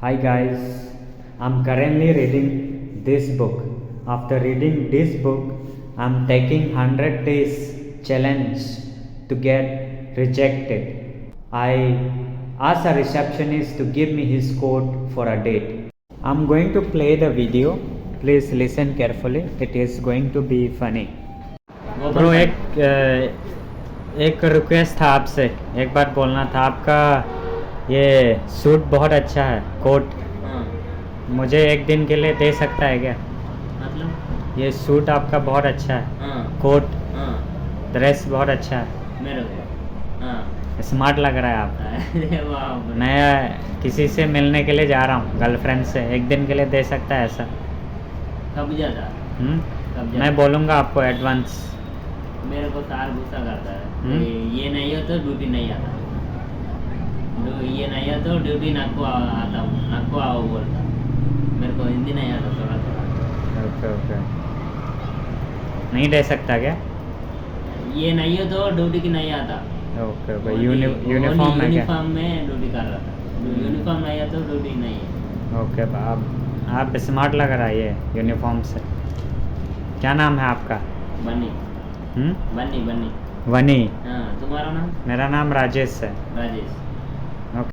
Hi guys, I'm currently reading this book. After reading this book, I'm taking 100 days challenge to get rejected. I asked a receptionist to give me his code for a date. I'm going to play the video. Please listen carefully. It is going to be funny. Bro एक request था आपसे, एक बार बोलना था। आपका ये suit बहुत अच्छा है, कोट मुझे एक दिन के लिए दे सकता है क्या? मतलब ये सूट आपका बहुत अच्छा है, कोट ड्रेस बहुत अच्छा है, मेरे को स्मार्ट लग रहा है आप। अरे वाह, मैं किसी से मिलने के लिए जा रहा हूँ, गर्लफ्रेंड से, एक दिन के लिए दे सकता है ऐसा? कब जाता कब मैं बोलूँगा आपको एडवांस। मेरे को तार गुस्सा करता है। ये नहीं हो तो ड्यूटी नहीं आता, ये नहीं हो तो ड्यूटी नाको आता हूँ, नाको आओ बोलता। मेरे को हिंदी नहीं आता थोड़ा थोड़ा। ओके ओके, नहीं दे सकता क्या? ये नहीं हो तो ड्यूटी की नहीं आता। ओके ओके, यूनिफॉर्म में क्या? यूनिफॉर्म में ड्यूटी कर रहा था। यूनिफॉर्म नहीं है तो ड्यूटी नहीं है। ओके, आप स्मार्ट लग रहा है ये यूनिफॉर्म से। क्या नाम है आपका? बनी बनी बनी। वनी। हाँ, तुम्हारा नाम? मेरा नाम राजेश है। राजेश।